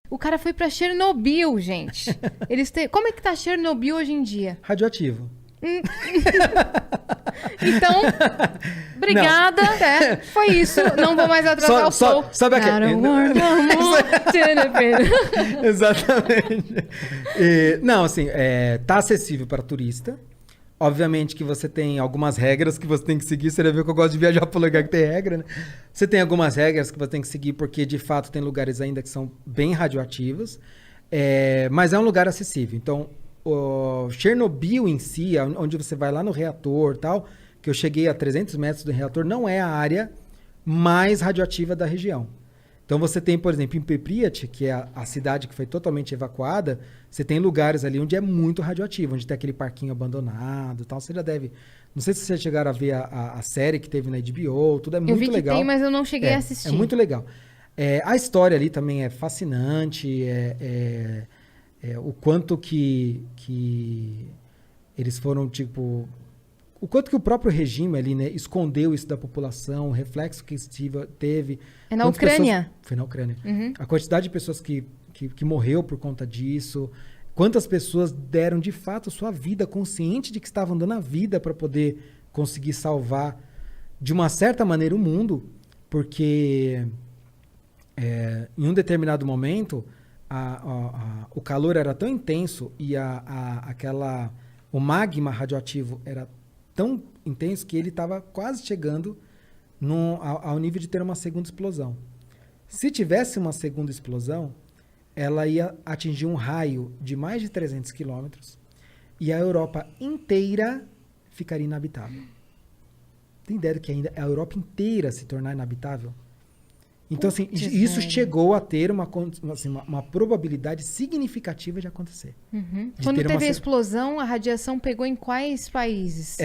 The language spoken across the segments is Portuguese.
O cara foi pra Chernobyl, gente. Como é que tá Chernobyl hoje em dia? Radioativo. Então, obrigada. Foi isso. Não vou mais atrasar o show. Sabe aquele... Exatamente. Não, assim, tá acessível para turista. Obviamente que você tem algumas regras que você tem que seguir. Você já viu que eu gosto de viajar para lugar que tem regra, né? Você tem algumas regras que você tem que seguir, porque de fato tem lugares ainda que são bem radioativos. Mas é um lugar acessível. Então, o Chernobyl em si, onde você vai lá no reator e tal, que eu cheguei a 300 metros do reator, não é a área mais radioativa da região. Então você tem, por exemplo, em Pripyat, que é a cidade que foi totalmente evacuada, você tem lugares ali onde é muito radioativo, onde tem aquele parquinho abandonado e tal. Você já deve... Não sei se vocês chegaram a ver a série que teve na HBO, tudo é muito legal. Eu vi que tem, mas eu não cheguei a assistir. É muito legal. A história ali também é fascinante, o quanto que eles foram, tipo... O quanto que o próprio regime ali, né, escondeu isso da população, o reflexo que teve. É na Ucrânia? Pessoas... Foi na Ucrânia. Uhum. A quantidade de pessoas que morreu por conta disso. Quantas pessoas deram, de fato, sua vida, consciente de que estavam dando a vida para poder conseguir salvar, de uma certa maneira, o mundo. Porque em um determinado momento, o calor era tão intenso e o magma radioativo era tão intenso que ele estava quase chegando ao nível de ter uma segunda explosão. Se tivesse uma segunda explosão, ela ia atingir um raio de mais de 300 quilômetros e a Europa inteira ficaria inabitável. Tem ideia de que ainda a Europa inteira se tornar inabitável? Então, assim, isso chegou a ter uma probabilidade significativa de acontecer. Uhum. Quando teve a explosão, a radiação pegou em quais países?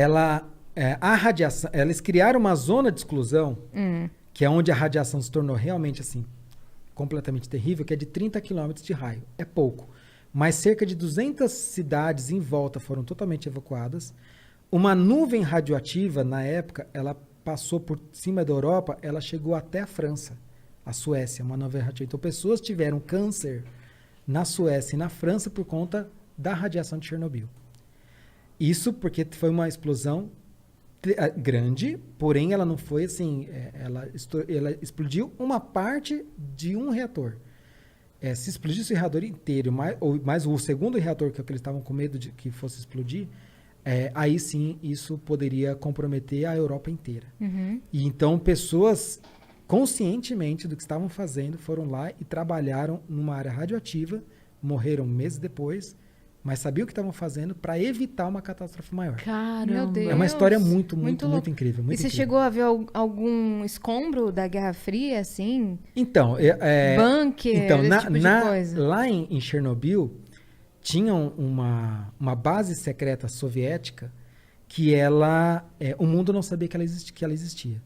A radiação, eles criaram uma zona de exclusão, que é onde a radiação se tornou realmente, assim, completamente terrível, que é de 30 quilômetros de raio. É pouco. Mas cerca de 200 cidades em volta foram totalmente evacuadas. Uma nuvem radioativa, na época, ela passou por cima da Europa, ela chegou até a França. A Suécia, uma nuvem radioativa. Então, pessoas tiveram câncer na Suécia e na França por conta da radiação de Chernobyl. Isso porque foi uma explosão grande, porém ela não foi assim... Ela explodiu uma parte de um reator. Se explodisse o reator inteiro, mais o segundo reator, que é o que eles estavam com medo de que fosse explodir, aí sim isso poderia comprometer a Europa inteira. Uhum. E então pessoas... conscientemente do que estavam fazendo, foram lá e trabalharam numa área radioativa, morreram meses depois, mas sabiam o que estavam fazendo para evitar uma catástrofe maior. Caramba! Meu Deus. É uma história muito incrível. Muito você chegou a ver algum escombro da Guerra Fria, assim? Então, bunker, esse tipo de coisa? Lá em Chernobyl, tinha uma base secreta soviética que o mundo não sabia que ela existia.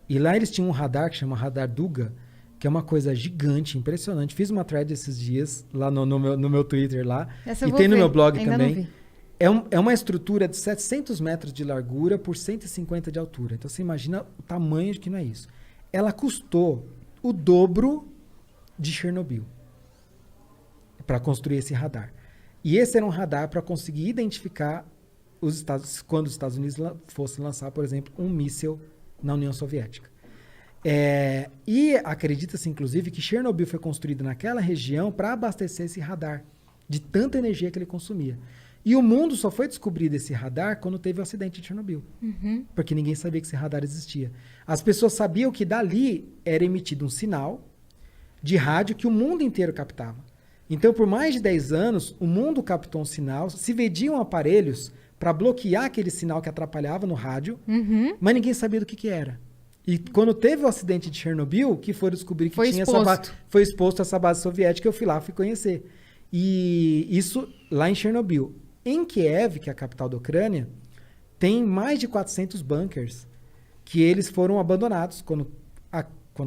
E lá eles tinham um radar que chama Radar Duga, que é uma coisa gigante, impressionante. Fiz uma thread esses dias lá no meu Twitter lá. E tem no meu blog ainda também. É uma estrutura de 700 metros de largura por 150 de altura. Então você imagina o tamanho de que não é isso. Ela custou o dobro de Chernobyl para construir esse radar. E esse era um radar para conseguir identificar quando os Estados Unidos fossem lançar, por exemplo, um míssil na União Soviética. E acredita-se, inclusive, que Chernobyl foi construído naquela região para abastecer esse radar, de tanta energia que ele consumia. E o mundo só foi descobrir desse radar quando teve o acidente de Chernobyl. Uhum. Porque ninguém sabia que esse radar existia. As pessoas sabiam que dali era emitido um sinal de rádio que o mundo inteiro captava. Então, por mais de 10 anos, o mundo captou um sinal, se vendiam aparelhos para bloquear aquele sinal que atrapalhava no rádio, mas ninguém sabia do que era. E quando teve o acidente de Chernobyl, que foram descobrir que foi exposto essa base soviética, eu fui conhecer. E isso lá em Chernobyl. Em Kiev, que é a capital da Ucrânia, tem mais de 400 bunkers que eles foram abandonados. Quando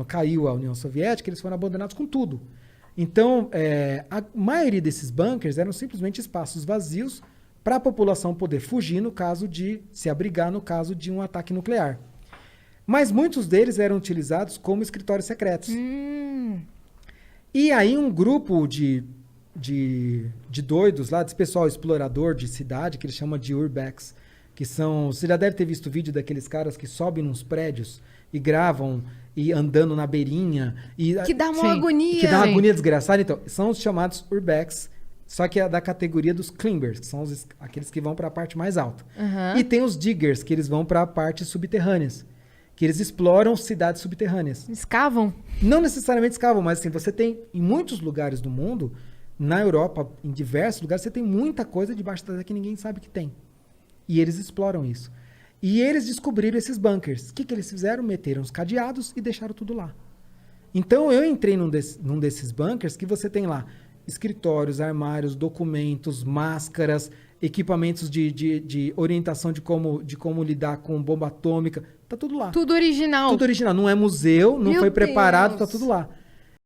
caiu a União Soviética, eles foram abandonados com tudo. Então, a maioria desses bunkers eram simplesmente espaços vazios para a população poder fugir no caso de se abrigar no caso de um ataque nuclear. Mas muitos deles eram utilizados como escritórios secretos. E aí um grupo de doidos lá, desse pessoal explorador de cidade, que eles chamam de urbex, que são... Você já deve ter visto o vídeo daqueles caras que sobem nos prédios e gravam e andando na beirinha. Que dá uma agonia. Que dá uma agonia desgraçada. Então, são os chamados urbex, só que é da categoria dos climbers, que são aqueles que vão para a parte mais alta. E tem os diggers, que eles vão para a parte subterrâneas, que eles exploram cidades subterrâneas. Escavam? Não necessariamente escavam, mas assim, você tem em muitos lugares do mundo, na Europa, em diversos lugares, você tem muita coisa debaixo da terra que ninguém sabe que tem. E eles exploram isso. E eles descobriram esses bunkers. O que eles fizeram? Meteram os cadeados e deixaram tudo lá. Então eu entrei num desses bunkers que você tem lá escritórios, armários, documentos, máscaras, equipamentos de orientação de como lidar com bomba atômica. Tá tudo lá. Tudo original. Tudo original. Não é museu, não foi preparado, tá tudo lá.